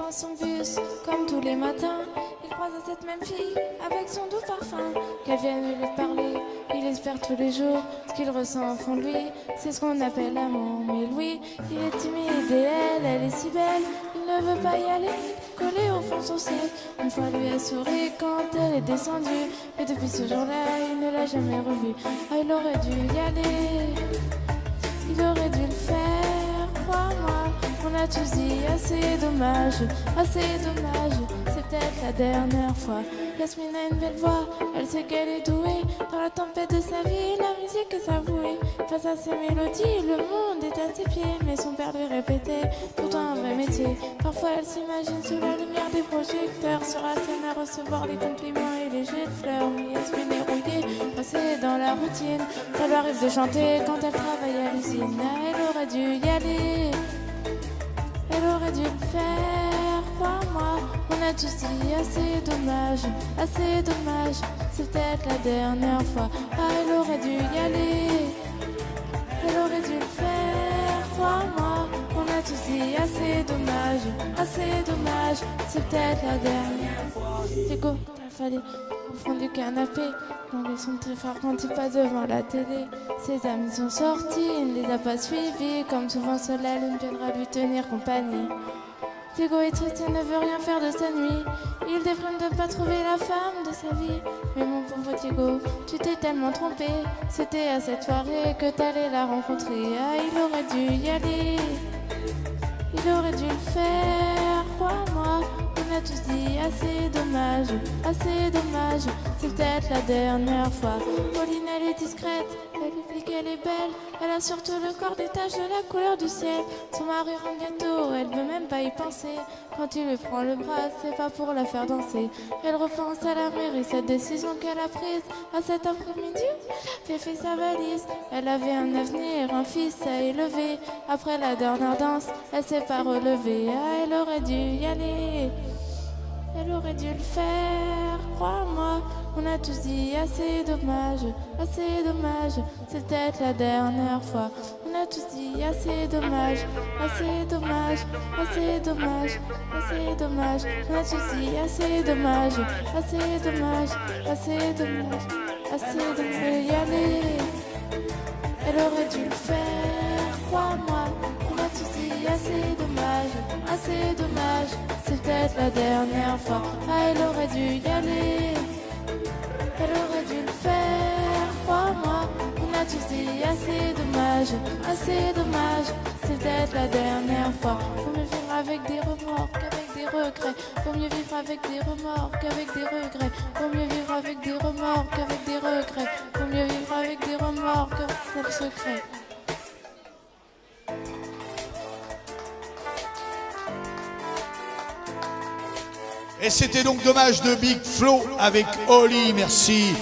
prend son bus comme tous les matins. Il croise à cette même fille avec son doux parfum. Qu'elle vienne lui parler, il espère tous les jours ce qu'il ressent au fond de lui. C'est ce qu'on appelle l'amour. Mais lui, il est timide et elle est si belle. Il ne veut pas y aller, collé au fond son ciel. Une fois lui a souri quand elle est descendue. Et depuis ce jour-là, il ne l'a jamais revue. Ah, il aurait dû y aller, il aurait dû le faire, crois-moi. On a tous dit assez dommage, c'est peut-être la dernière fois. Yasmine a une belle voix, elle sait qu'elle est douée. Dans la tempête de sa vie, la musique est avouée. Face à ses mélodies, le monde est à ses pieds. Mais son père lui répétait, pourtant un vrai métier. Parfois elle s'imagine sous la lumière des projecteurs, sur la scène à recevoir les compliments et les jets de fleurs. Mais Yasmine est rouillée, passée dans la routine. Ça lui arrive de chanter quand elle travaille à l'usine. Elle aurait dû y aller, elle aurait dû le faire, crois-moi. On a tous dit assez dommage, c'est peut-être la dernière fois. Ah, elle aurait dû y aller, elle aurait dû le faire, crois-moi. On a tous dit assez dommage, c'est peut-être la dernière fois. Diego, t'as fallu au fond du canapé, dans le son très fort quand il passe devant la télé. Ses amis sont sortis, il ne les a pas suivis. Comme souvent seul la lune viendra lui tenir compagnie. Diego est triste, il ne veut rien faire de sa nuit. Il déprime de ne pas trouver la femme de sa vie. Mais mon pauvre Diego, tu t'es tellement trompé. C'était à cette soirée que t'allais la rencontrer. Ah, il aurait dû y aller, il aurait dû le faire, crois-moi. On a tous dit assez dommage, c'est peut-être la dernière fois. Pauline, elle est discrète, elle oublie qu'elle est belle. Elle a surtout le corps des taches de la couleur du ciel. Son mari rentre bientôt, elle veut même pas y penser. Quand il lui prend le bras, c'est pas pour la faire danser. Elle repense à la mairie, cette décision qu'elle a prise. À cet après-midi, elle a fait sa valise. Elle avait un avenir, un fils à élever. Après la dernière danse, elle s'est pas relevée. Ah, elle aurait dû y aller, elle aurait dû le faire, crois-moi. On a tous dit assez dommage, c'est peut-être la dernière fois. On a tous dit assez dommage, On a tous dit assez dommage, y aller. Elle aurait dû le faire, crois-moi. On a tous dit assez dommage, c'est peut-être la dernière fois. Ah, elle aurait dû y aller, elle aurait dû le faire, crois-moi. On a tous dit assez dommage, c'est peut-être la dernière fois. Vaut mieux vivre avec des remords qu'avec des regrets. Vaut mieux vivre avec des remords qu'avec des regrets. Vaut mieux vivre avec des remords qu'avec des regrets. Vaut mieux vivre avec des remords qu'avec des secrets. Et c'était donc dommage de Big Flo avec Oli. Merci,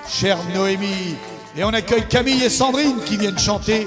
chère Noémie. Et on accueille Camille et Sandrine qui viennent chanter.